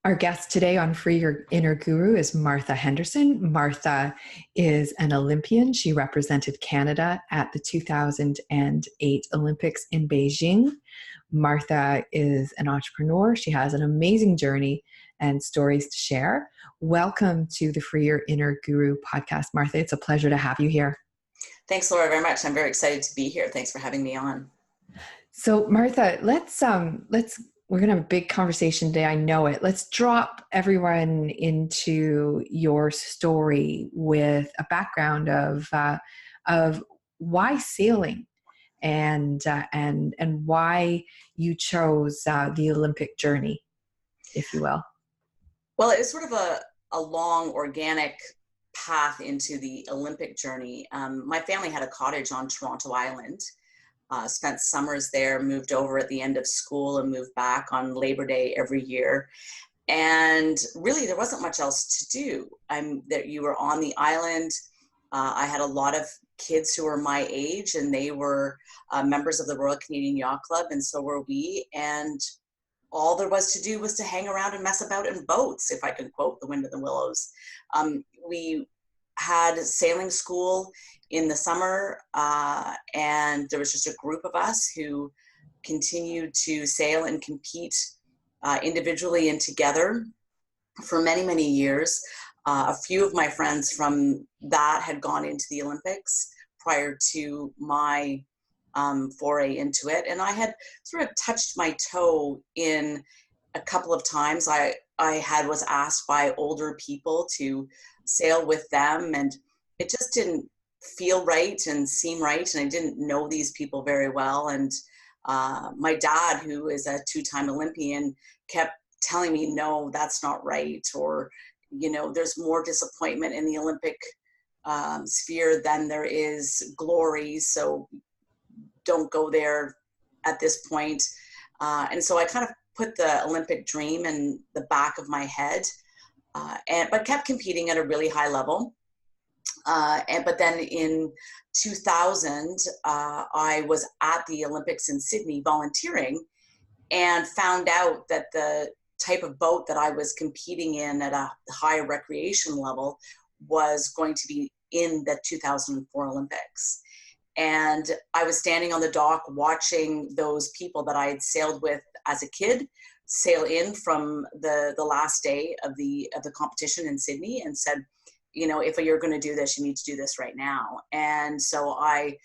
Our guest today on Free Your Inner Guru is Martha Henderson. Martha is an Olympian. She represented Canada at the 2008 Olympics in Beijing. Martha is an entrepreneur. She has an amazing journey and stories to share. Welcome to the Free Your Inner Guru podcast, Martha. It's a pleasure to have you here. Thanks, Laura, very much. I'm very excited to be here. Thanks for having me on. So, Martha, we're going to have a big conversation today. I know it. Let's drop everyone into your story with a background of why sailing and why you chose the Olympic journey, if you will. Well, it was sort of a long, organic path into the Olympic journey. My family had a cottage on Toronto Island. Spent summers there, moved over at the end of school and moved back on Labor Day every year. And really there wasn't much else to do. You were on the island. I had a lot of kids who were my age, and they were members of the Royal Canadian Yacht Club, and so were we. And all there was to do was to hang around and mess about in boats, if I can quote The Wind in the Willows. We had sailing school in the summer, and there was just a group of us who continued to sail and compete individually and together for many, many years. A few of my friends from that had gone into the Olympics prior to my foray into it, and I had sort of touched my toe in a couple of times. I was asked by older people to sail with them, and it just didn't feel right and seem right, and I didn't know these people very well. And my dad, who is a two-time Olympian, kept telling me, no, that's not right, or there's more disappointment in the Olympic sphere than there is glory, so don't go there at this point. And so I kind of put the Olympic dream in the back of my head, but kept competing at a really high level. But then in 2000, I was at the Olympics in Sydney volunteering, and found out that the type of boat that I was competing in at a high recreation level was going to be in the 2004 Olympics. And I was standing on the dock watching those people that I had sailed with as a kid sail in from the last day of the competition in Sydney, and said, if you're going to do this, you need to do this right now. And so I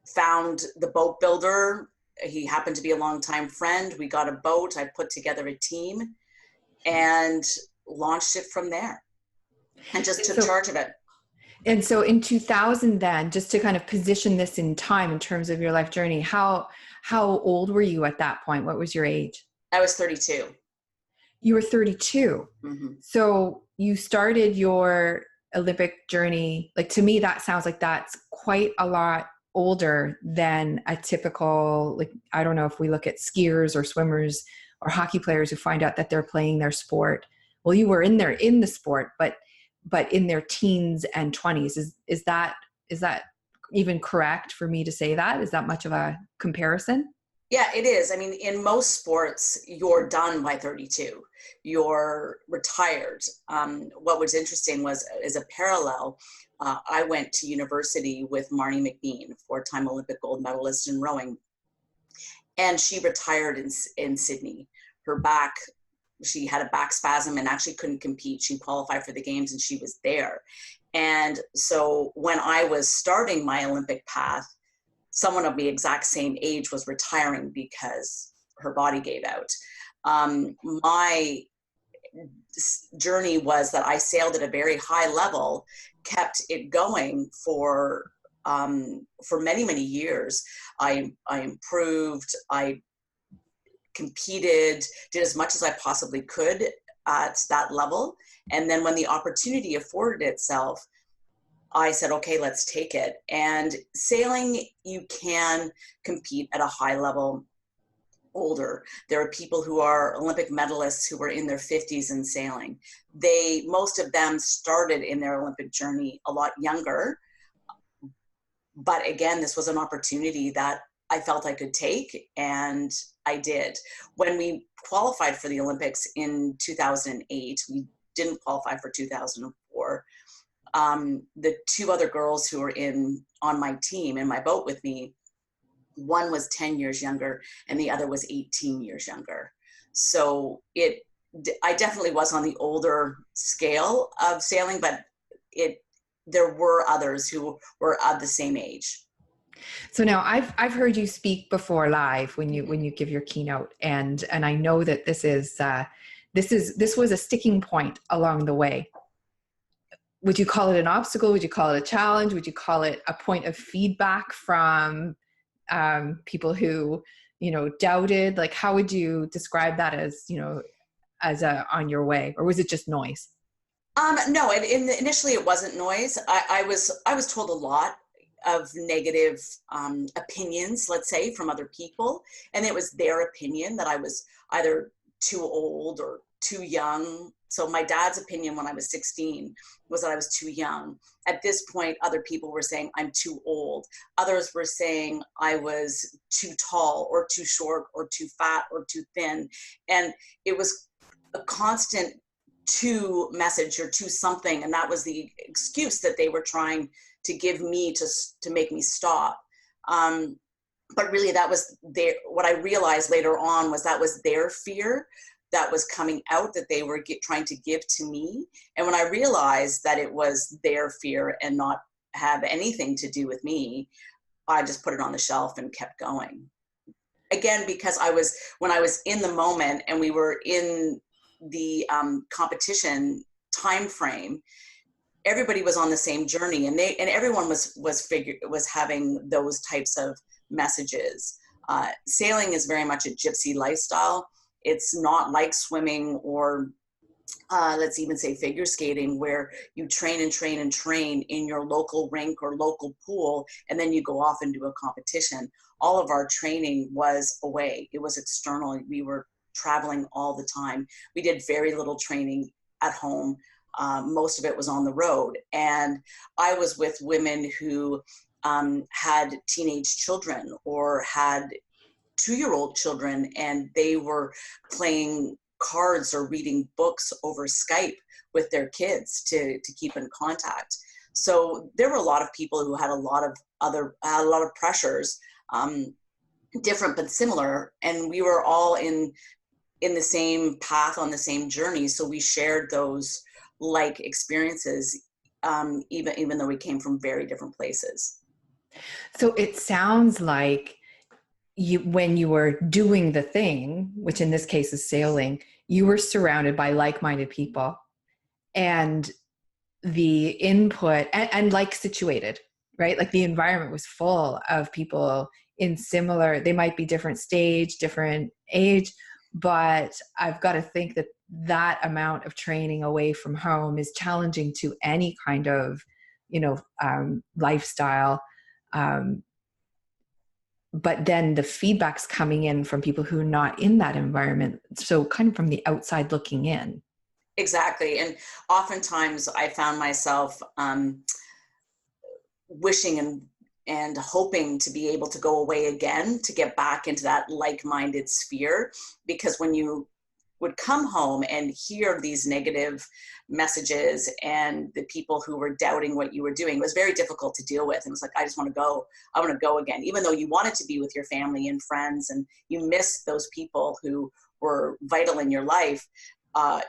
found the boat builder. He happened to be a longtime friend. We got a boat. I put together a team and launched it from there, and just took charge of it. And so in 2000 then, just to kind of position this in time in terms of your life journey, how old were you at that point? What was your age? I was 32. You were 32. Mm-hmm. So you started your Olympic journey. Like, to me, that sounds like that's quite a lot older than a typical, like, I don't know if we look at skiers or swimmers or hockey players who find out that they're playing their sport. Well, you were in the sport, but in their teens and 20s. Is that even correct for me to say that? Is that much of a comparison? Yeah, it is. I mean, in most sports, you're done by 32. You're retired. What was interesting is a parallel. I went to university with Marnie McBean, four-time Olympic gold medalist in rowing, and she retired in Sydney. She had a back spasm and actually couldn't compete. She qualified for the games and she was there. And so when I was starting my Olympic path, someone of the exact same age was retiring because her body gave out. My journey was that I sailed at a very high level, kept it going for many, many years. I improved, I competed, did as much as I possibly could at that level. And then when the opportunity afforded itself, I said, okay, let's take it. And sailing, you can compete at a high level older. There are people who are Olympic medalists who were in their 50s and sailing. Most of them started in their Olympic journey a lot younger. But again, this was an opportunity that I felt I could take, and I did. When we qualified for the Olympics in 2008, we didn't qualify for 2004. The two other girls who were on my team, in my boat with me, one was 10 years younger and the other was 18 years younger. So I definitely was on the older scale of sailing, but there were others who were of the same age. So now I've heard you speak before live when you give your keynote, and I know that this was a sticking point along the way. Would you call it an obstacle? Would you call it a challenge? Would you call it a point of feedback from people who, doubted? Like, how would you describe that as, on your way, or was it just noise? No, initially it wasn't noise. I was told a lot of negative opinions, let's say, from other people, and it was their opinion that I was either too old or too young. So my dad's opinion when I was 16 was that I was too young. At this point, other people were saying I'm too old. Others were saying I was too tall or too short or too fat or too thin. And it was a constant too message or too something. And that was the excuse that they were trying to give me to make me stop. But really that was what I realized later on was that was their fear that was coming out, that they were trying to give to me. And when I realized that it was their fear and not have anything to do with me, I just put it on the shelf and kept going. Again, because when I was in the moment and we were in the competition time frame, everybody was on the same journey, and everyone was having those types of messages. Sailing is very much a gypsy lifestyle. It's not like swimming or let's even say figure skating, where you train and train and train in your local rink or local pool, and then you go off and do a competition. All of our training was away. It was external. We were traveling all the time. We did very little training at home. Most of it was on the road. And I was with women who had teenage children or had 2-year-old children, and they were playing cards or reading books over Skype with their kids to keep in contact. So there were a lot of people who had a lot of pressures, different but similar, and we were all in the same path, on the same journey. So we shared those like experiences, even though we came from very different places. So it sounds like when you were doing the thing, which in this case is sailing, you were surrounded by like-minded people, and the input and like situated, right? Like the environment was full of people in similar, they might be different stage, different age, but I've got to think that amount of training away from home is challenging to any kind of, lifestyle. But then the feedback's coming in from people who are not in that environment. So kind of from the outside looking in. Exactly. And oftentimes I found myself wishing and hoping to be able to go away again, to get back into that like-minded sphere. Because when you would come home and hear these negative messages and the people who were doubting what you were doing, it was very difficult to deal with. It was like, I just want to go. I want to go again, even though you wanted to be with your family and friends and you missed those people who were vital in your life.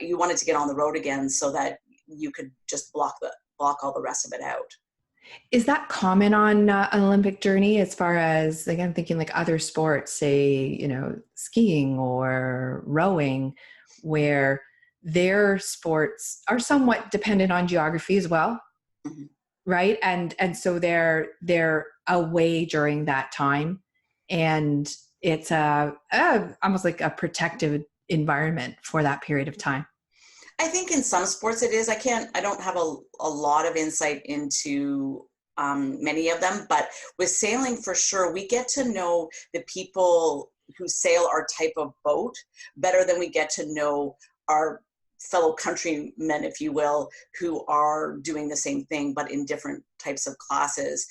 You wanted to get on the road again so that you could just block all the rest of it out. Is that common on an Olympic journey, as far as, like, I'm thinking like other sports, say, skiing or rowing, where their sports are somewhat dependent on geography as well, mm-hmm. right? And so they're away during that time, and it's almost like a protective environment for that period of time. I think in some sports it is. I don't have a lot of insight into many of them, but with sailing for sure, we get to know the people who sail our type of boat better than we get to know our fellow countrymen, if you will, who are doing the same thing, but in different types of classes.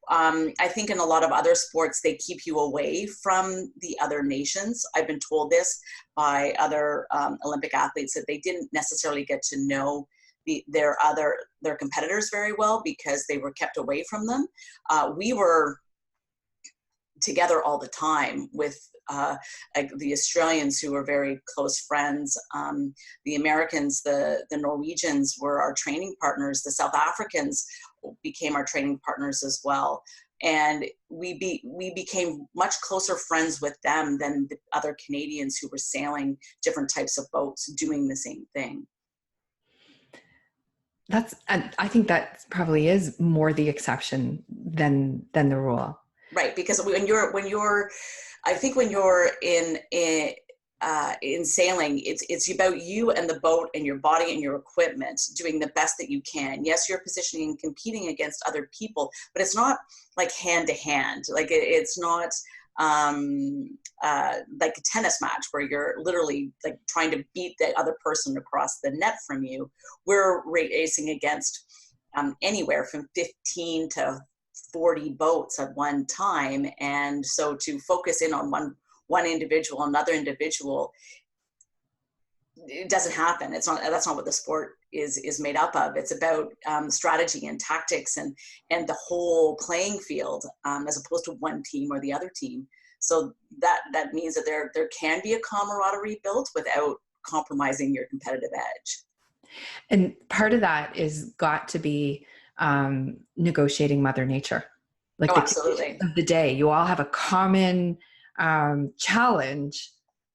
I think in a lot of other sports, they keep you away from the other nations. I've been told this by other Olympic athletes, that they didn't necessarily get to know their competitors very well because they were kept away from them. We were together all the time with like the Australians, who were very close friends. The Americans, the Norwegians were our training partners. The South Africans became our training partners as well. And we became much closer friends with them than the other Canadians who were sailing different types of boats doing the same thing. I think that probably is more the exception than the rule. Right, because when you're I think when you're in sailing, it's about you and the boat and your body and your equipment doing the best that you can. Yes, you're positioning and competing against other people, but it's not like hand to hand. Like it's not like a tennis match where you're literally like trying to beat the other person across the net from you. We're racing against anywhere from 15 to 40 boats at one time, and so to focus in on one individual, another individual, it doesn't happen. That's not what the sport is made up of. It's about strategy and tactics and the whole playing field, as opposed to one team or the other team. So that means that there can be a camaraderie built without compromising your competitive edge. And part of that is got to be negotiating Mother Nature. Like absolutely. Of the day, you all have a common challenge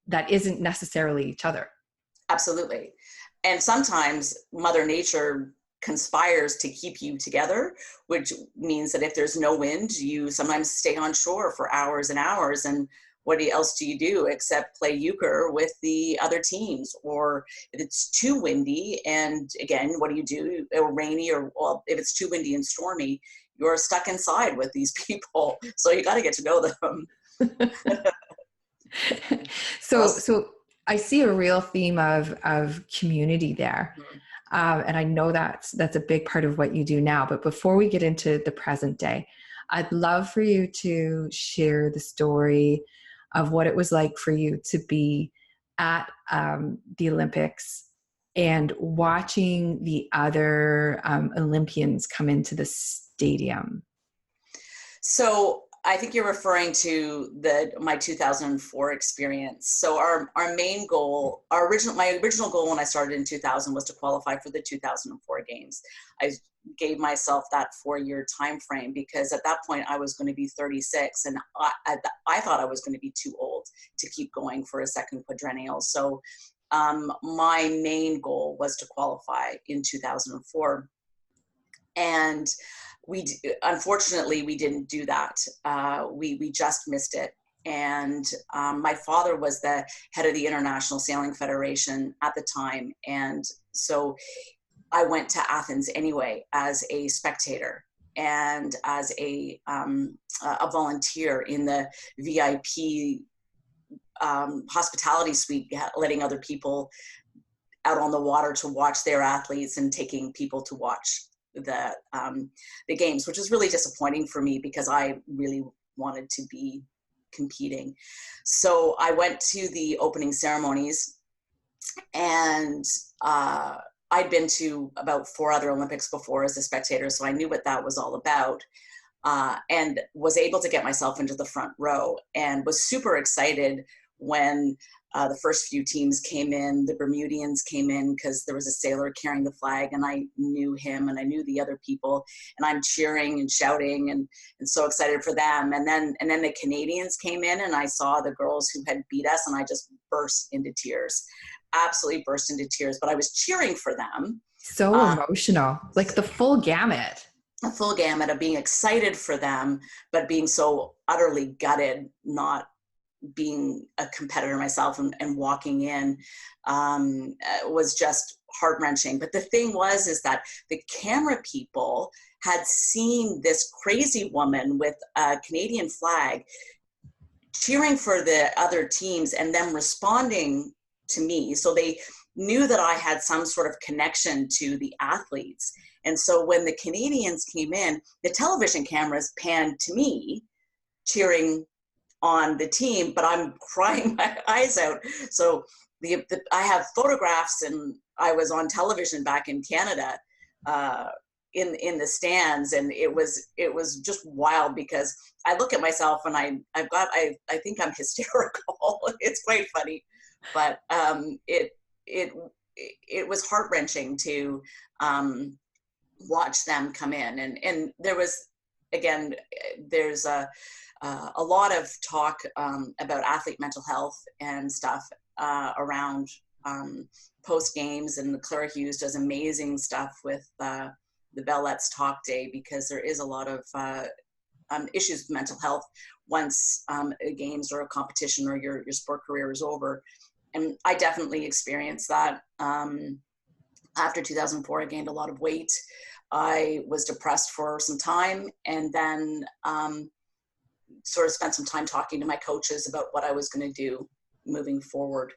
that isn't necessarily each other. Absolutely. And sometimes Mother Nature conspires to keep you together, which means that if there's no wind, you sometimes stay on shore for hours and hours. And what else do you do except play euchre with the other teams? Or if it's too windy, and again, what do you do? Or rainy, or well, if it's too windy and stormy, you're stuck inside with these people. So you got to get to know them. So I see a real theme of community there. And I know that's a big part of what you do now. But before we get into the present day, I'd love for you to share the story of what it was like for you to be at the Olympics and watching the other Olympians come into the stadium. So I think you're referring to my 2004 experience. So our main goal, my original goal when I started in 2000 was to qualify for the 2004 games. I gave myself that 4-year time frame because at that point I was going to be 36, and I thought I was going to be too old to keep going for a second quadrennial. So my main goal was to qualify in 2004. And unfortunately, we didn't do that. We just missed it. And my father was the head of the International Sailing Federation at the time. And so I went to Athens anyway as a spectator and as a volunteer in the VIP hospitality suite, letting other people out on the water to watch their athletes and taking people to watch the games, which is really disappointing for me because I really wanted to be competing. So I went to the opening ceremonies, and I'd been to about 4 other Olympics before as a spectator, so I knew what that was all about, and was able to get myself into the front row and was super excited when the first few teams came in. The Bermudians came in because there was a sailor carrying the flag, and I knew him and I knew the other people, and I'm cheering and shouting and so excited for them. And then the Canadians came in, and I saw the girls who had beat us, and I just burst into tears, absolutely burst into tears. But I was cheering for them. So emotional, like the full gamut. A full gamut of being excited for them, but being so utterly gutted, not being a competitor myself and walking in was just heart-wrenching. But the thing is that the camera people had seen this crazy woman with a Canadian flag cheering for the other teams and them responding to me. So they knew that I had some sort of connection to the athletes. And so when the Canadians came in, the television cameras panned to me, cheering on the team, but I'm crying my eyes out. So I have photographs, and I was on television back in Canada, in the stands, and it was just wild, because I look at myself and I think I'm hysterical. It's quite funny, but it was heart-wrenching to watch them come in, and there was, again, there's a lot of talk about athlete mental health and stuff around post games, and Clara Hughes does amazing stuff with the Bell Let's Talk Day, because there is a lot of issues with mental health once games or a competition or your sport career is over. And I definitely experienced that. After 2004, I gained a lot of weight. I was depressed for some time, and then sort of spent some time talking to my coaches about what I was going to do moving forward.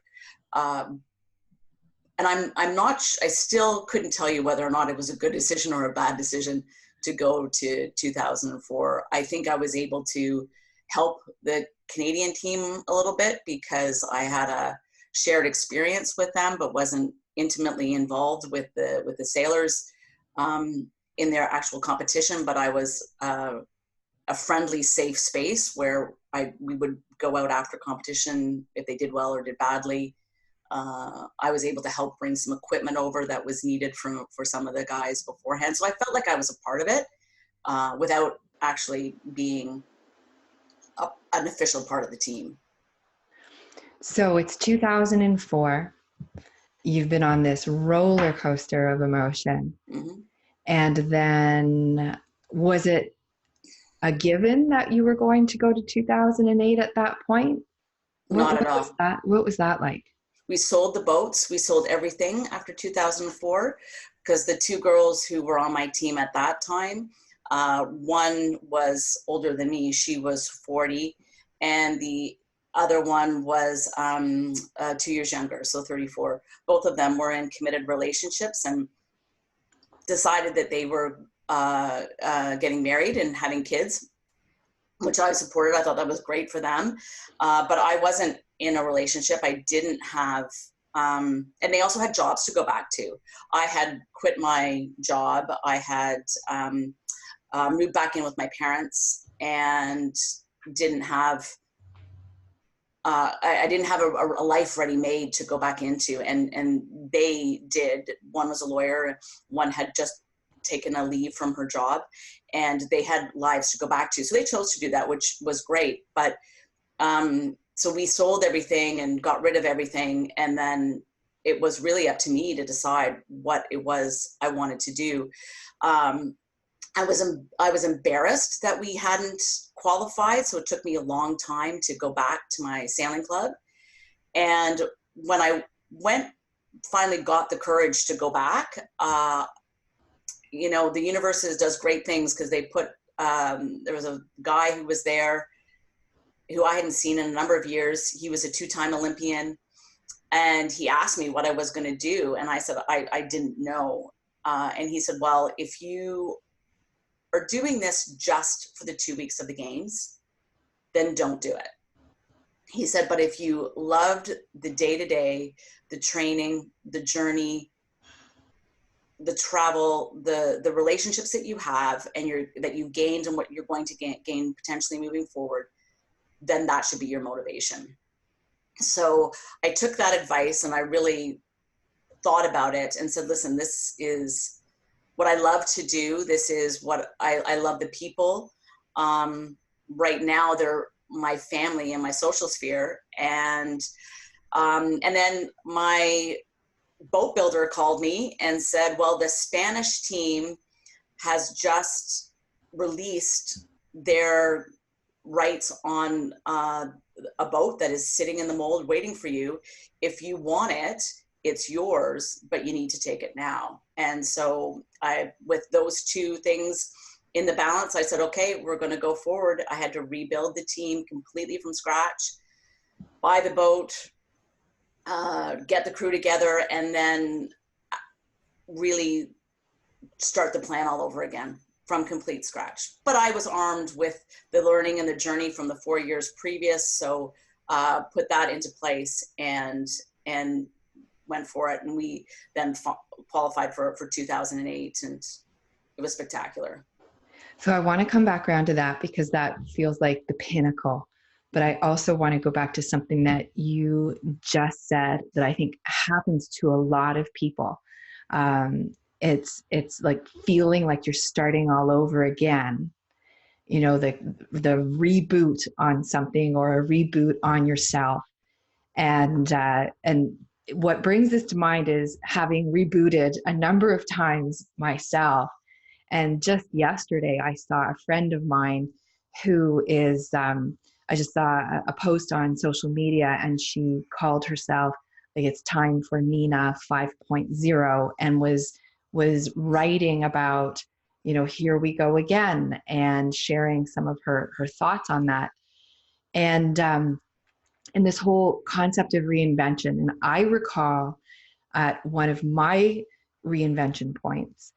And I still couldn't tell you whether or not it was a good decision or a bad decision to go to 2004. I think I was able to help the Canadian team a little bit, because I had a shared experience with them, but wasn't intimately involved with the sailors in their actual competition. But I was a friendly, safe space where we would go out after competition if they did well or did badly. I was able to help bring some equipment over that was needed for some of the guys beforehand. So I felt like I was a part of it without actually being an official part of the team. So it's 2004. You've been on this roller coaster of emotion. Mm-hmm. And then was it a given that you were going to go to 2008 at that point? Not at all. What was that like? We sold the boats. We sold everything after 2004, because the two girls who were on my team at that time, one was older than me. She was 40. And the other one was 2 years younger, so 34. Both of them were in committed relationships and decided that they were getting married and having kids, which I supported. I thought that was great for them. But I wasn't in a relationship. I didn't have, and they also had jobs to go back to. I had quit my job. I had moved back in with my parents, and didn't have, I didn't have a life ready made to go back into, and they did. One was a lawyer, one had just taken a leave from her job, and they had lives to go back to. So they chose to do that, which was great. But so we sold everything and got rid of everything, and then it was really up to me to decide what it was I wanted to do. I was embarrassed that we hadn't qualified, so it took me a long time to go back to my sailing club. And when I finally got the courage to go back, the university does great things, because they put, there was a guy who was there who I hadn't seen in a number of years. He was a 2-time Olympian, and he asked me what I was going to do. And I said, I didn't know. And he said, well, if you are doing this just for the 2 weeks of the games, then don't do it. He said, but if you loved the day-to-day, the training, the journey, the travel, the relationships that you have and that you gained and what you're going to gain potentially moving forward, then that should be your motivation. So I took that advice, and I really thought about it and said, listen, this is what I love to do. This is what I love the people. Right now, they're my family and my social sphere. And then my boat builder called me and said, well, the Spanish team has just released their rights on a boat that is sitting in the mold waiting for you. If you want it, it's yours, but you need to take it now. And so with those two things in the balance, I said, okay, we're going to go forward. I had to rebuild the team completely from scratch, buy the boat, get the crew together, and then really start the plan all over again from complete scratch. But I was armed with the learning and the journey from the 4 years previous, so put that into place and went for it. And we then qualified for 2008, and it was spectacular. So I want to come back around to that because that feels like the pinnacle. But I also want to go back to something that you just said that I think happens to a lot of people. It's like feeling like you're starting all over again. You know, the reboot on something or a reboot on yourself. And what brings this to mind is having rebooted a number of times myself. And just yesterday, I saw a friend of mine who is, I just saw a post on social media, and she called herself, like, it's time for Nina 5.0, and was writing about, you know, here we go again, and sharing some of her thoughts on that. And this whole concept of reinvention. And I recall at one of my reinvention points,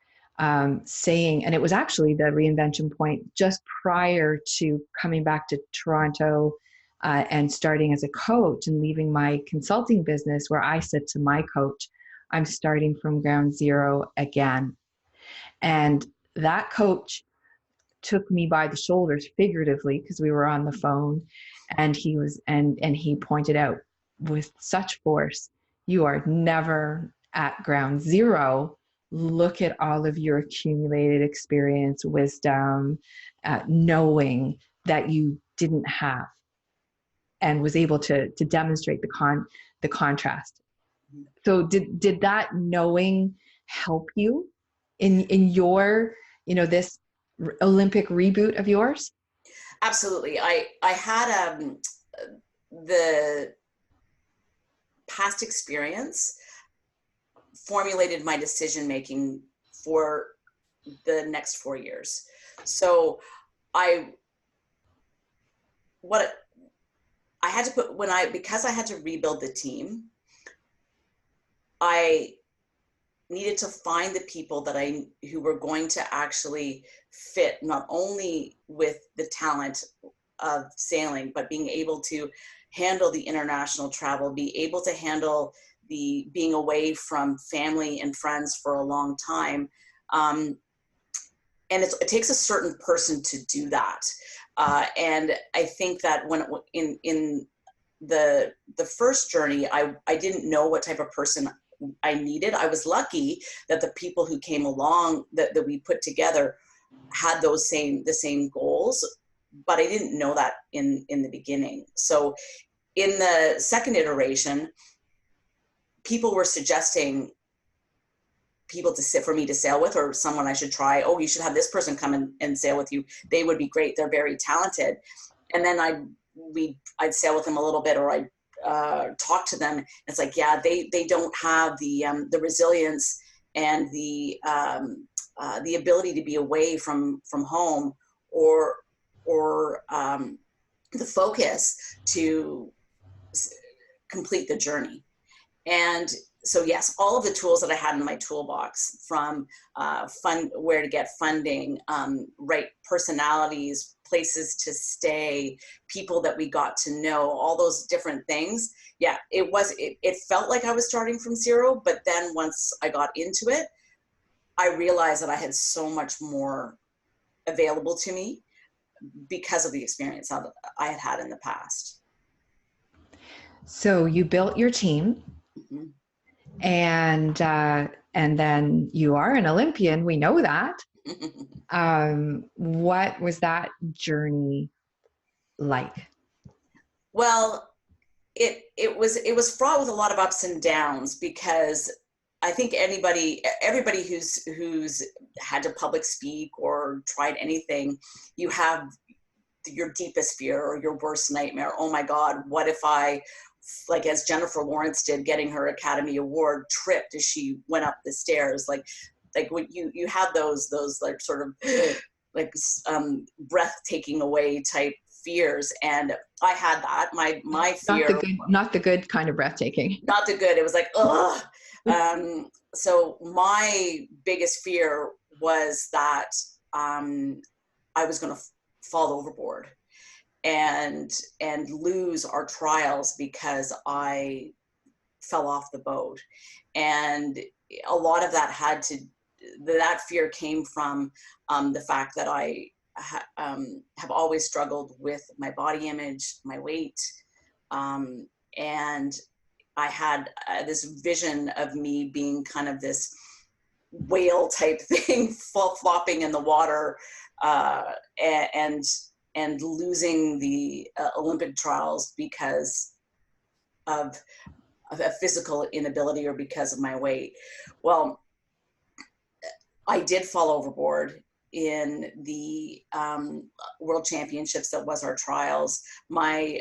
saying, and it was actually the reinvention point just prior to coming back to Toronto and starting as a coach and leaving my consulting business, where I said to my coach, I'm starting from ground zero again. And that coach took me by the shoulders, figuratively, because we were on the phone, and he was, and he pointed out with such force, you are never at ground zero. Look at all of your accumulated experience, wisdom, knowing that you didn't have, and was able to demonstrate the contrast. So did that knowing help you in your, you know, this Olympic reboot of yours? Absolutely. I had the past experience formulated my decision making for the next 4 years. So because I had to rebuild the team, I needed to find the people who were going to actually fit, not only with the talent of sailing, but being able to handle the international travel, be able to handle the being away from family and friends for a long time. And it takes a certain person to do that. And I think that when in the first journey, I didn't know what type of person I needed. I was lucky that the people who came along that we put together had the same goals, but I didn't know that in the beginning. So in the second iteration, people were suggesting people for me to sail with, or someone I should try. Oh, you should have this person come and sail with you. They would be great. They're very talented. And then I'd sail with them a little bit, or I'd talk to them. It's like, yeah, they don't have the resilience and the ability to be away from home, or the focus to complete the journey. And so yes, all of the tools that I had in my toolbox, from where to get funding, right personalities, places to stay, people that we got to know, all those different things. Yeah, it felt like I was starting from zero, but then once I got into it, I realized that I had so much more available to me because of the experience I had had in the past. So you built your team. Mm-hmm. And then you are an Olympian. We know that. What was that journey like? Well, it was fraught with a lot of ups and downs, because I think everybody who's had to public speak or tried anything, you have your deepest fear or your worst nightmare. Oh my God, what if I, like as Jennifer Lawrence did, getting her Academy Award, tripped as she went up the stairs? Like when you have those like sort of like breath taking away type fears. And I had that. My fear, not the good kind of breathtaking. not the good. It was like, ugh. So my biggest fear was that I was going to fall overboard and lose our trials because I fell off the boat. And a lot of that that fear came from the fact that I have always struggled with my body image, my weight, and I had this vision of me being kind of this whale type thing, flopping in the water, and losing the Olympic trials because of a physical inability or because of my weight. Well, I did fall overboard in the World Championships. That was our trials. My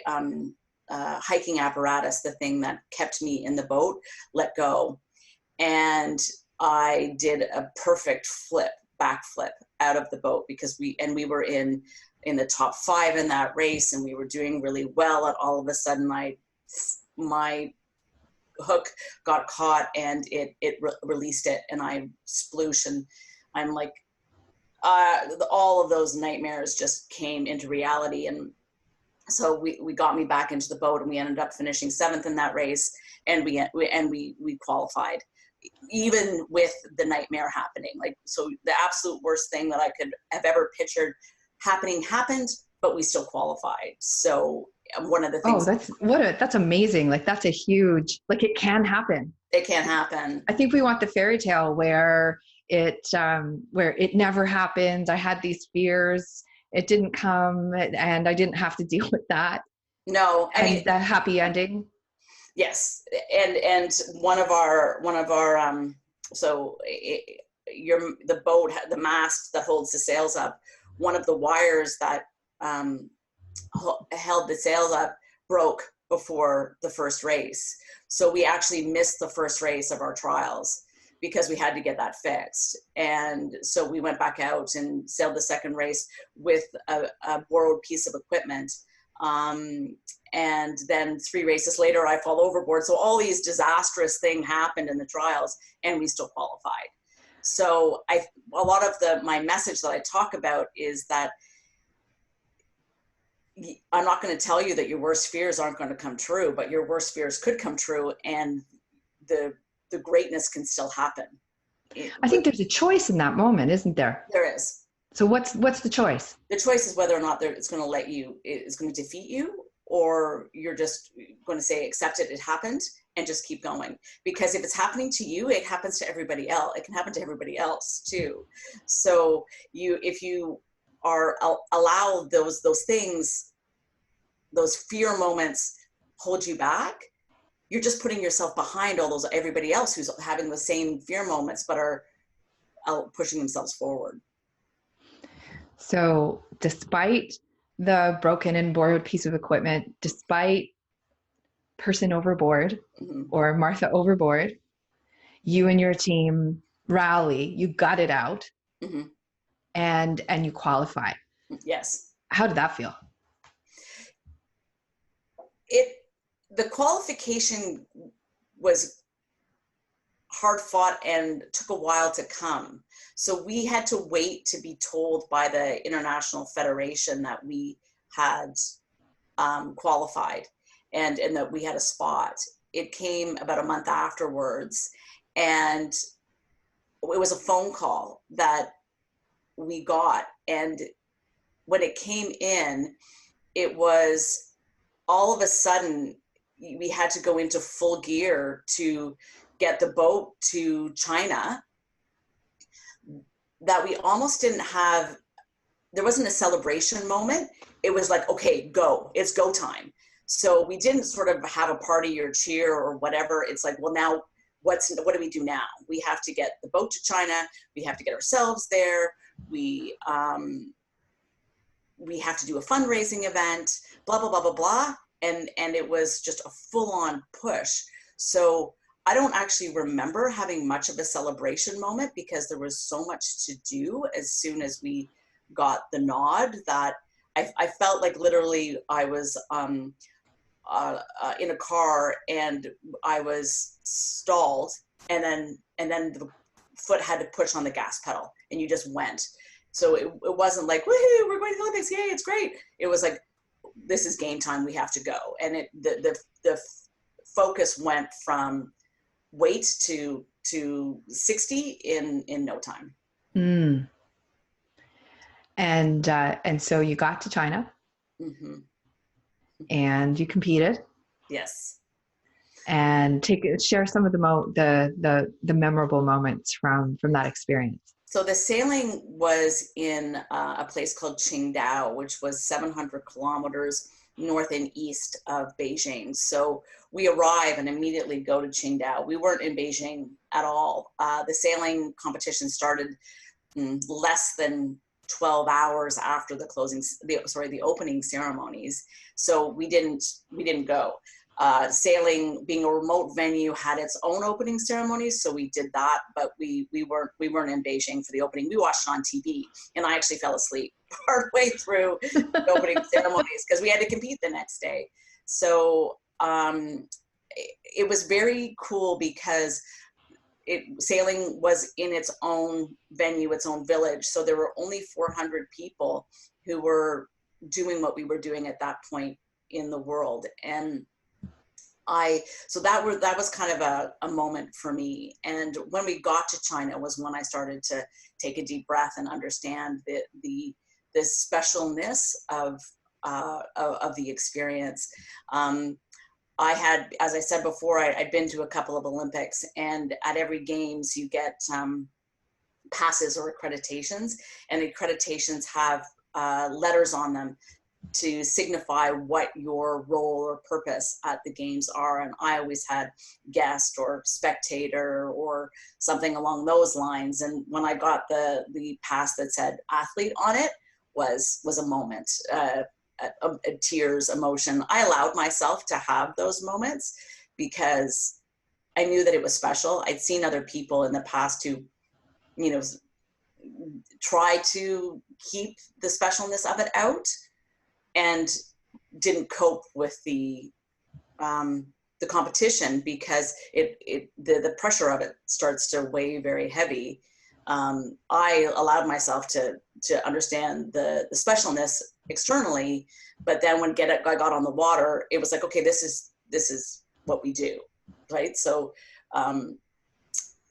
hiking apparatus, the thing that kept me in the boat, let go. And I did a perfect backflip out of the boat because we were in the top 5 in that race, and we were doing really well. And all of a sudden my hook got caught and it released it, and I sploosh, and I'm like, all of those nightmares just came into reality. And so we got me back into the boat, and we ended up finishing 7th in that race, and we qualified, even with the nightmare happening. Like, so the absolute worst thing that I could have ever pictured happened, but we still qualified. So one of the things. Oh, that's amazing. Like, that's a huge, like, it can happen. It can happen. I think we want the fairy tale where it never happened. I had these fears. It didn't come, and I didn't have to deal with that. No, I mean, the happy ending. Yes, and one of our so the boat, the mast that holds the sails up, one of the wires that held the sails up broke before the first race. So we actually missed the first race of our trials because we had to get that fixed. And so we went back out and sailed the second race with a borrowed piece of equipment. And then 3 races later, I fall overboard. So all these disastrous things happened in the trials, and we still qualified. So a lot of my message that I talk about is that I'm not going to tell you that your worst fears aren't going to come true, but your worst fears could come true, and the greatness can still happen. I think there's a choice in that moment, isn't there? There is. So what's the choice? The choice is whether or not it's going to defeat you, or you're just going to say, accept it, it happened, and just keep going. Because if it's happening to you, it happens to everybody else. It can happen to everybody else too. So if you allow those things, those fear moments hold you back, you're just putting yourself behind everybody else who's having the same fear moments, but are pushing themselves forward. So despite the broken and borrowed piece of equipment, despite person overboard, mm-hmm. or Martha overboard, you and your team rally, you got it out, mm-hmm. and you qualify. Yes. How did that feel? The qualification was hard fought and took a while to come. So we had to wait to be told by the International Federation that we had qualified and that we had a spot. It came about a month afterwards, and it was a phone call that we got. And when it came in, it was all of a sudden we had to go into full gear to get the boat to China, that we almost didn't have. There wasn't a celebration moment. It was like, okay, go, it's go time. So we didn't sort of have a party or cheer or whatever. It's like, well, now what do we do now? We have to get the boat to China. We have to get ourselves there. We have to do a fundraising event, blah, blah, blah, blah, blah. And it was just a full on push. So I don't actually remember having much of a celebration moment because there was so much to do as soon as we got the nod that I felt like literally I was in a car and I was stalled, and then the foot had to push on the gas pedal, and you just went. So it wasn't like, woohoo, we're going to the Olympics, yay, it's great. It was like, this is game time, we have to go. And the focus went from weight to 60 in no time. Mm. And so you got to China, Mm-hmm. and you competed. Yes. And share some of the memorable moments from that experience. So the sailing was in a place called Qingdao, which was 700 kilometers north and east of Beijing. So we arrive and immediately go to Qingdao. We weren't in Beijing at all. The sailing competition started less than 12 hours after the opening ceremonies. So we didn't go. Sailing, being a remote venue, had its own opening ceremonies, so we did that. But we weren't in Beijing for the opening. We watched it on TV, and I actually fell asleep partway through the opening ceremonies because we had to compete the next day. So it was very cool because sailing was in its own venue, its own village. So there were only 400 people who were doing what we were doing at that point in the world, and so that was kind of a moment for me. And when we got to China was when I started to take a deep breath and understand the specialness of the experience. I had, as I said before, I'd been to a couple of Olympics, and at every games you get passes or accreditations, and the accreditations have letters on them to signify what your role or purpose at the games are. And I always had guest or spectator or something along those lines. And when I got the pass that said athlete on it, was a moment, tears, emotion. I allowed myself to have those moments because I knew that it was special. I'd seen other people in the past who, try to keep the specialness of it out, and didn't cope with the competition because the pressure of it starts to weigh very heavy. I allowed myself to understand the specialness externally, but then when I got on the water, it was like, okay, this is what we do, right? So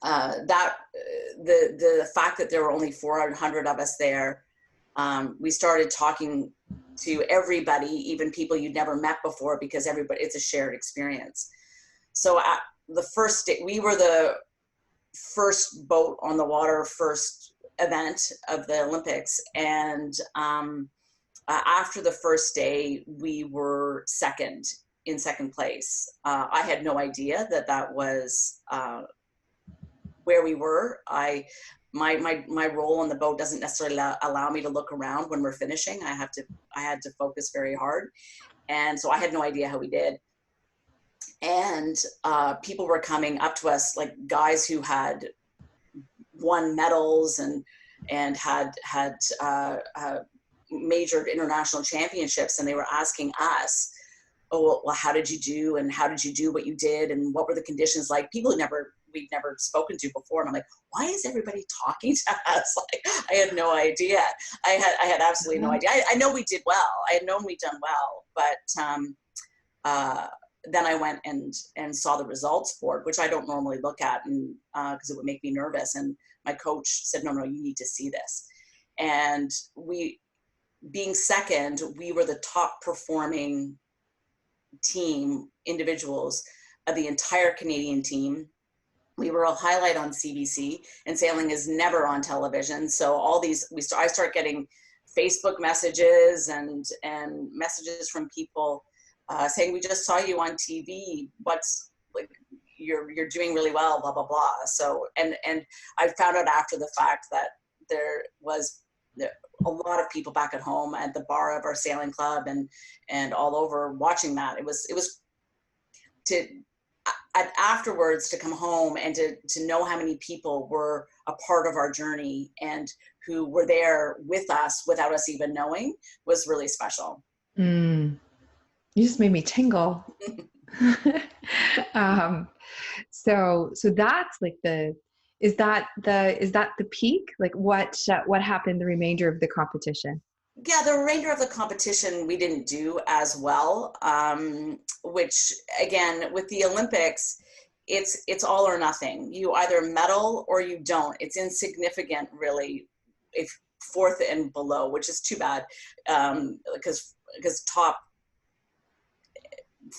that the fact that there were only 400 of us there, we started talking to everybody, even people you'd never met before, because it's a shared experience. So at the first day, we were the first boat on the water, first event of the Olympics. And after the first day, we were in second place. I had no idea that was where we were. My role on the boat doesn't necessarily allow me to look around when we're finishing. I had to focus very hard. And so I had no idea how we did. And people were coming up to us, like guys who had won medals and had major international championships. And they were asking us, oh, well, how did you do? And how did you do what you did? And what were the conditions like? People we'd never spoken to before. And I'm like, why is everybody talking to us? Like, I had no idea. I had absolutely no idea. I know we did well. I had known we'd done well, but then I went and saw the results board, which I don't normally look at, and because it would make me nervous. And my coach said, no, you need to see this. And being second, we were the top performing team, individuals of the entire Canadian team. We were a highlight on CBC, and sailing is never on television. So all these, I start getting Facebook messages and messages from people saying, we just saw you on TV. What's like, you're doing really well, blah, blah, blah. So, and I found out after the fact that there was a lot of people back at home at the bar of our sailing club and all over watching that. It was afterwards to come home and to know how many people were a part of our journey and who were there with us without us even knowing was really special. You just made me tingle. So that's like is that the peak? Like what happened the remainder of the competition? Yeah, the remainder of the competition we didn't do as well, which again, with the Olympics, it's all or nothing. You either medal or you don't. It's insignificant, really, if fourth and below, which is too bad, because top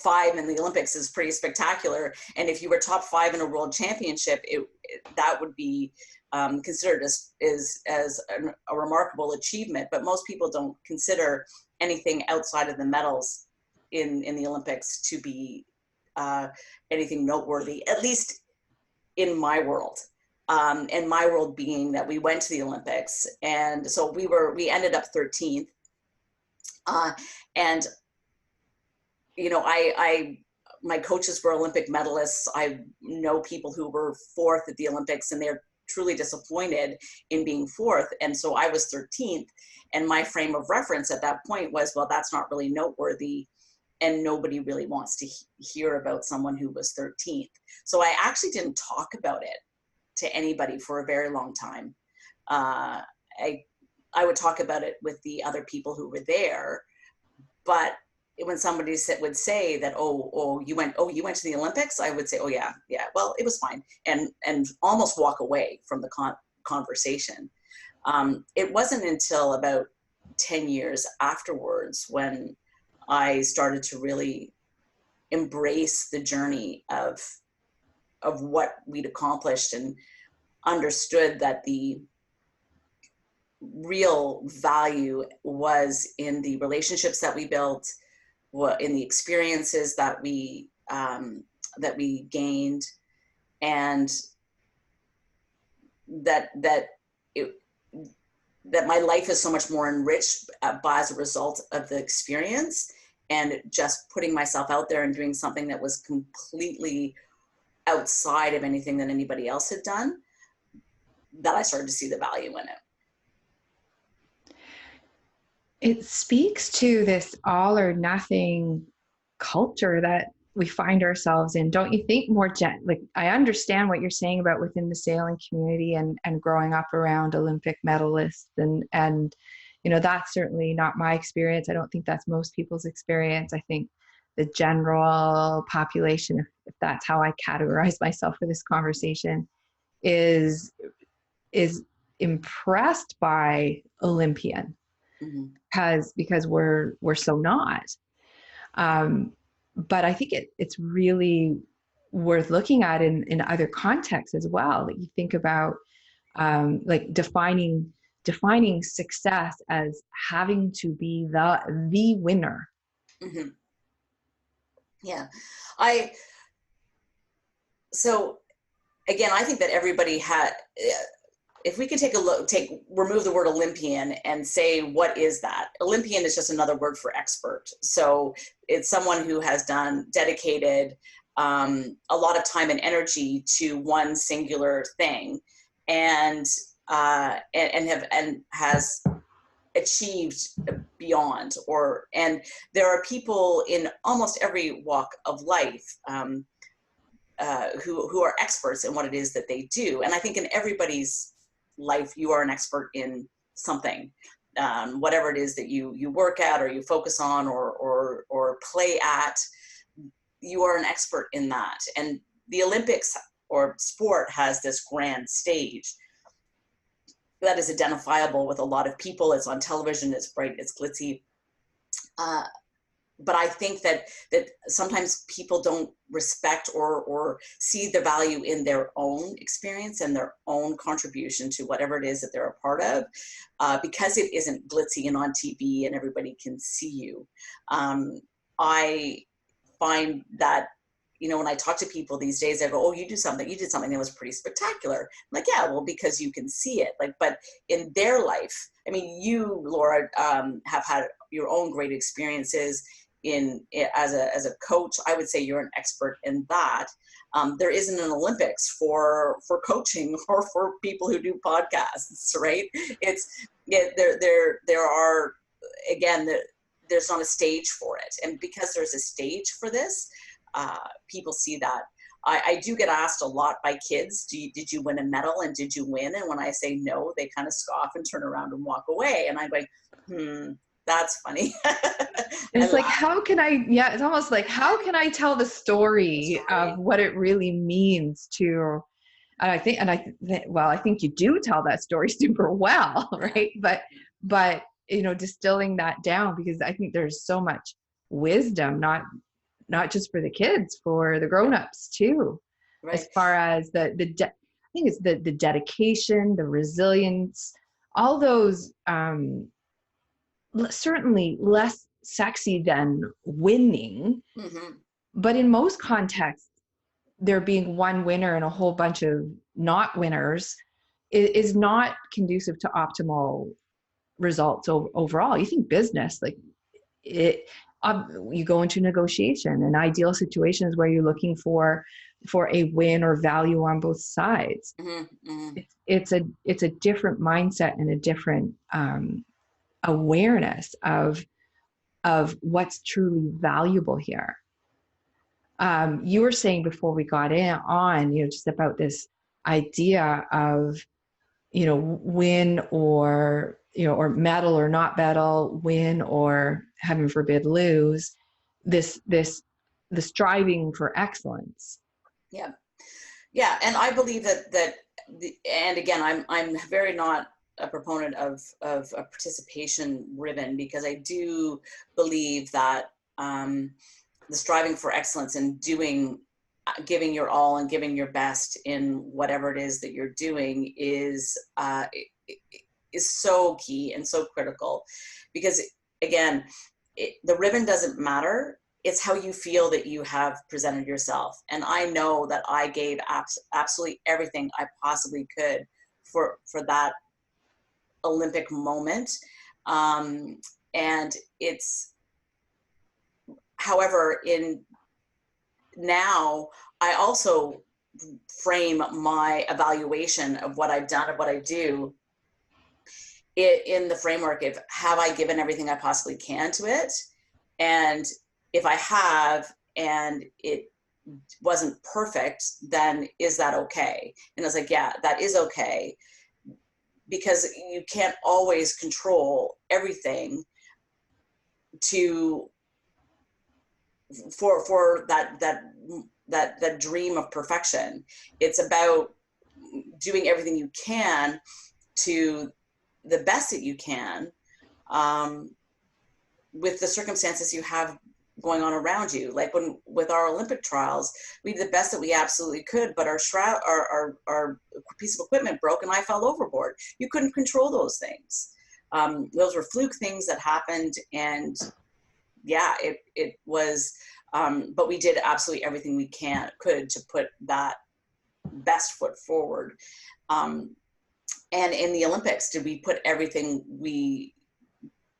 5 in the Olympics is pretty spectacular. And if you were top 5 in a world championship, that would be considered as a remarkable achievement. But most people don't consider anything outside of the medals in the Olympics to be anything noteworthy, at least in my world. And my world being that we went to the Olympics, and so we ended up 13th, and you know, my coaches were Olympic medalists. I know people who were 4th at the Olympics, and they're truly disappointed in being 4th. And so I was 13th, and my frame of reference at that point was, well, that's not really noteworthy, and nobody really wants to hear about someone who was 13th. So I actually didn't talk about it to anybody for a very long time. I would talk about it with the other people who were there, but when somebody would say that, you went to the Olympics, I would say, oh yeah, well, it was fine, and almost walk away from the conversation. It wasn't until about 10 years afterwards when I started to really embrace the journey of what we'd accomplished, and understood that the real value was in the relationships that we built, in the experiences that we gained, and that my life is so much more enriched as a result of the experience, and just putting myself out there and doing something that was completely outside of anything that anybody else had done, that I started to see the value in it. It speaks to this all or nothing culture that we find ourselves in, don't you think? Like, I understand what you're saying about within the sailing community and growing up around Olympic medalists, and you know, that's certainly not my experience. I don't think that's most people's experience. I think the general population, if that's how I categorize myself for this conversation, is impressed by Olympian. Mm-hmm. because we're so not. But I think it's really worth looking at in other contexts as well. That you think about like defining success as having to be the winner. Mm-hmm. Yeah, so again, I think that everybody had. If we could remove the word Olympian and say, what is that? Olympian is just another word for expert. So it's someone who has dedicated a lot of time and energy to one singular thing, and has achieved beyond. And there are people in almost every walk of life who are experts in what it is that they do. And I think in everybody's life, you are an expert in something, whatever it is that you work at, or you focus on, or play at. You are an expert in that. And the Olympics or sport has this grand stage that is identifiable with a lot of people. It's on television, it's bright, it's glitzy. But I think that sometimes people don't respect or see the value in their own experience and their own contribution to whatever it is that they're a part of, because it isn't glitzy and on TV and everybody can see you. I find that, you know, when I talk to people these days, I go, oh, you did something that was pretty spectacular. I'm like, yeah, well, because you can see it. Like, but in their life, I mean, you, Laura, have had your own great experiences as a coach, I would say you're an expert in that. There isn't an Olympics for coaching or for people who do podcasts, right? There are, again, there's not a stage for it. And because there's a stage for this, people see that. I do get asked a lot by kids, did you win a medal and did you win? And when I say no, they kind of scoff and turn around and walk away. And I'm like, that's funny. It's like, how can I, it's almost like, how can I tell the story of what it really means to, and I think you do tell that story super well, right? But, distilling that down, because I think there's so much wisdom, not just for the kids, for the grownups too, right? As far as I think it's the dedication, the resilience, all those, certainly less sexy than winning, but in most contexts, there being one winner and a whole bunch of not winners is not conducive to optimal results overall. You think business, like you go into negotiation, and ideal situations where you're looking for a win or value on both sides. It's a different mindset and a different awareness of what's truly valuable here. You were saying before we got on, just about this idea of, win or medal or not medal, win or heaven forbid lose, this striving for excellence. Yeah. And I believe that and again, I'm very not a proponent of a participation ribbon, because I do believe that the striving for excellence and giving your all and giving your best in whatever it is that you're doing is so key and so critical, because again, the ribbon doesn't matter. It's how you feel that you have presented yourself. And I know that I gave absolutely everything I possibly could for that Olympic moment. And it's, however, now I also frame my evaluation of what I've done, of what I do, in the framework of, have I given everything I possibly can to it? And if I have, and it wasn't perfect, then is that okay? And I was like, yeah, that is okay, because you can't always control everything for that dream of perfection. It's about doing everything you can to the best that you can, with the circumstances you have going on around you. Like with our Olympic trials, we did the best that we absolutely could, but our piece of equipment broke and I fell overboard. You couldn't control those things. Those were fluke things that happened, and yeah, it was, but we did absolutely everything we could to put that best foot forward. And in the Olympics, did we put everything we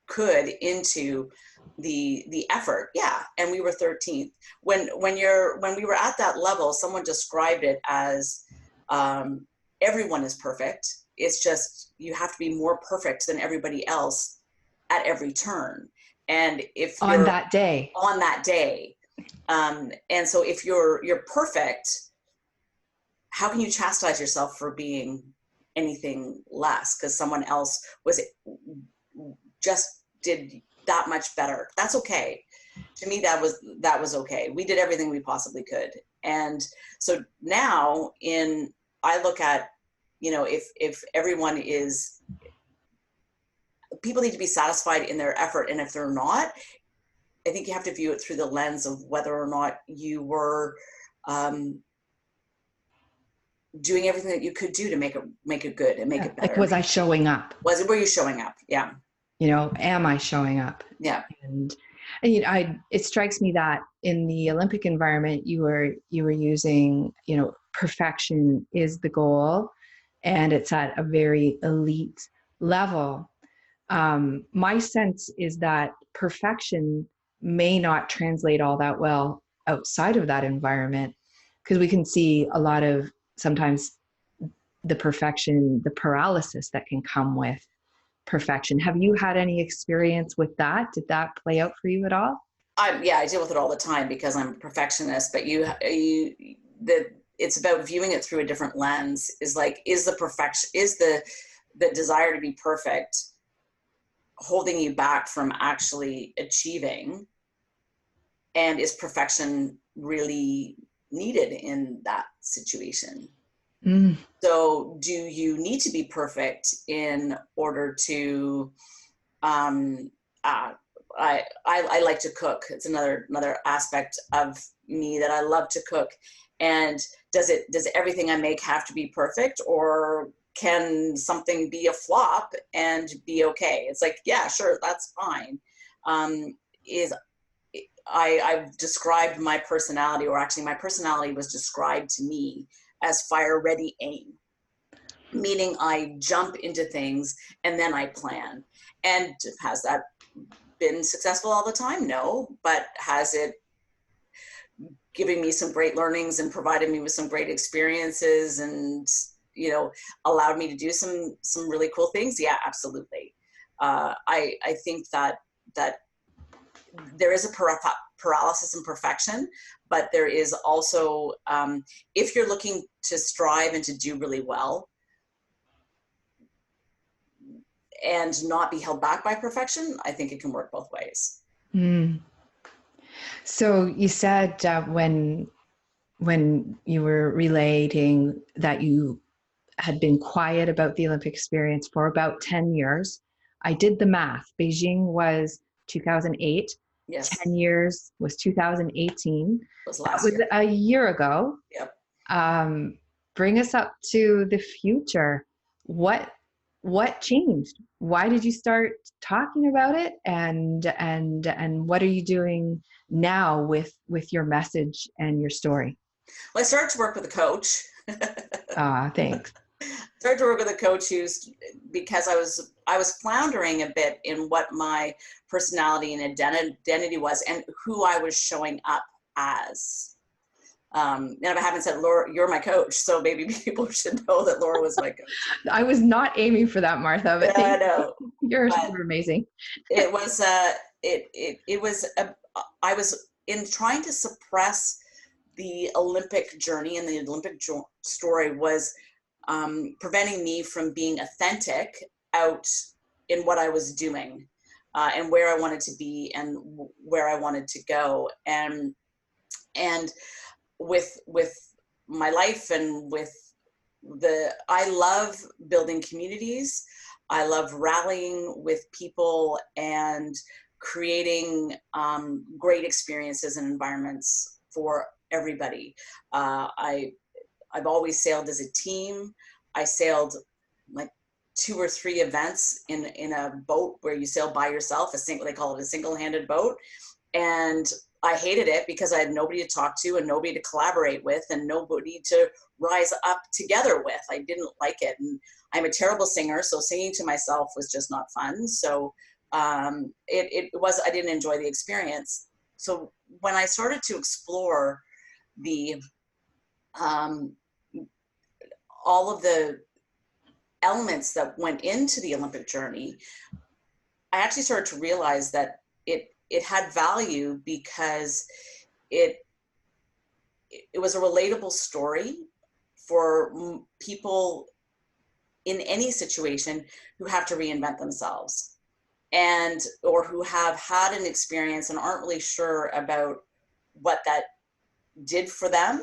could into the effort? Yeah. And we were 13th. When we were at that level, someone described it as, everyone is perfect. It's just, you have to be more perfect than everybody else at every turn. And if on that day, and so if you're perfect, how can you chastise yourself for being anything less because someone else just did that much better? That's okay. To me, that was okay. We did everything we possibly could. And so now I look at, if everyone is, people need to be satisfied in their effort. And if they're not, I think you have to view it through the lens of whether or not you were doing everything that you could do to make it good and make it better. Like, was I showing up? Were you showing up? Yeah. Am I showing up? Yeah. And it strikes me that in the Olympic environment, you were using, perfection is the goal, and it's at a very elite level. My sense is that perfection may not translate all that well outside of that environment, because we can see a lot of sometimes the perfection, the paralysis that can come with perfection. Have you had any experience with that? Did that play out for you at all? I deal with it all the time because I'm a perfectionist, but it's about viewing it through a different lens. Is like, is the desire to be perfect holding you back from actually achieving? And is perfection really needed in that situation? Mm. So do you need to be perfect in order to, I like to cook. It's another aspect of me that I love to cook. And does everything I make have to be perfect, or can something be a flop and be okay? It's like, yeah, sure, that's fine. I've described my personality, or actually my personality was described to me as fire, ready, aim, meaning I jump into things and then I plan. And has that been successful all the time? No, but has it given me some great learnings and provided me with some great experiences and, allowed me to do some really cool things? Yeah, absolutely. I think that there is a paralysis in perfection, but there is also, if you're looking to strive and to do really well and not be held back by perfection, I think it can work both ways. Mm. So you said when you were relating that you had been quiet about the Olympic experience for about 10 years. I did the math. Beijing was 2008. Yes. 10 years was 2018. It was That last was year. a year ago. Yep. Bring us up to the future. What changed? Why did you start talking about it? And what are you doing now with your message and your story? Well, I started to work with a coach. Thanks. Started to work with a coach because I was floundering a bit in what my personality and identity was and who I was showing up as. And if I haven't said, Laura, you're my coach, so maybe people should know that Laura was my coach. I was not aiming for that, Martha, but thank you. You're amazing. It was I was in trying to suppress the Olympic journey, and the Olympic story was preventing me from being authentic out in what I was doing, and where I wanted to be and where I wanted to go. And with my life and with I love building communities. I love rallying with people and creating great experiences and environments for everybody. I've always sailed as a team. I sailed like 2 or 3 events in a boat where you sail by yourself, they call it a single-handed boat. And I hated it because I had nobody to talk to and nobody to collaborate with and nobody to rise up together with. I didn't like it. And I'm a terrible singer, so singing to myself was just not fun. So I didn't enjoy the experience. So when I started to explore all of the elements that went into the Olympic journey, I actually started to realize that it had value because it was a relatable story for people in any situation who have to reinvent themselves or who have had an experience and aren't really sure about what that did for them.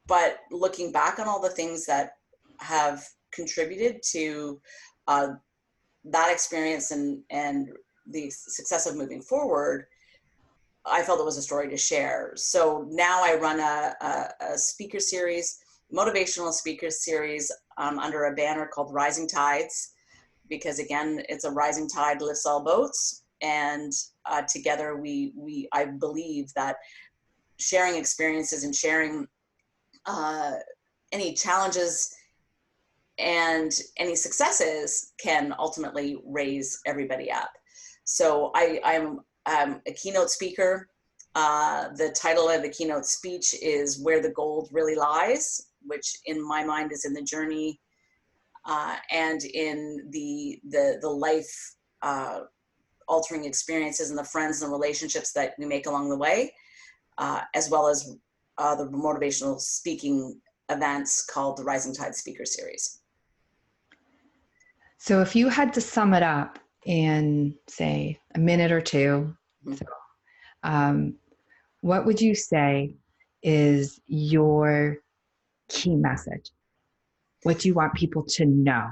But looking back on all the things that have contributed to that experience and the success of moving forward, I felt it was a story to share. So now I run a speaker series, motivational speaker series under a banner called Rising Tides, because again, it's a rising tide lifts all boats. And together I believe that sharing experiences and sharing any challenges and any successes can ultimately raise everybody up. So a keynote speaker. The title of the keynote speech is Where the Gold Really Lies, which in my mind is in the journey and in the life altering experiences and the friends and relationships that we make along the way, as well as the motivational speaking events called the Rising Tide Speaker Series. So if you had to sum it up in, say, a minute or two, what would you say is your key message? What do you want people to know?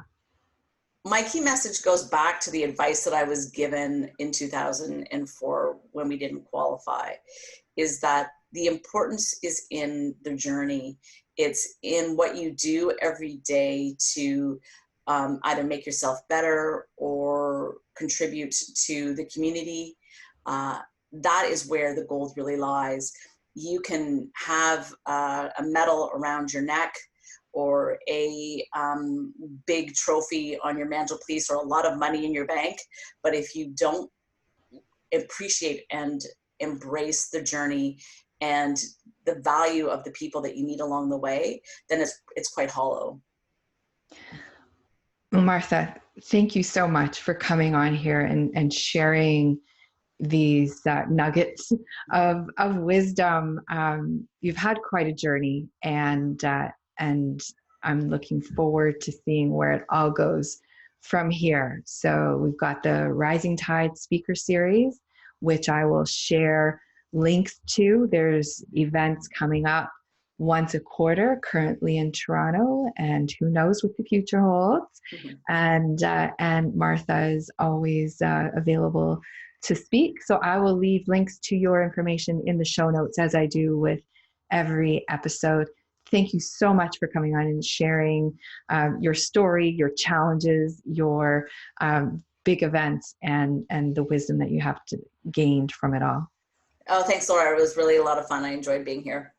My key message goes back to the advice that I was given in 2004 when we didn't qualify, is that the importance is in the journey. It's in what you do every day to either make yourself better or contribute to the community. That is where the gold really lies. You can have a medal around your neck or a big trophy on your mantelpiece or a lot of money in your bank, but if you don't appreciate and embrace the journey and the value of the people that you meet along the way, then it's quite hollow. Well, Martha, thank you so much for coming on here and sharing these nuggets of wisdom. You've had quite a journey, and I'm looking forward to seeing where it all goes from here. So we've got the Rising Tide Speaker Series, which I will share links to. There's events coming up once a quarter currently in Toronto, and who knows what the future holds. And Martha is always available to speak. So I will leave links to your information in the show notes, as I do with every episode. Thank you so much for coming on and sharing your story, your challenges, your big events, and the wisdom that you have gained from it all. Oh, thanks, Laura. It was really a lot of fun. I enjoyed being here.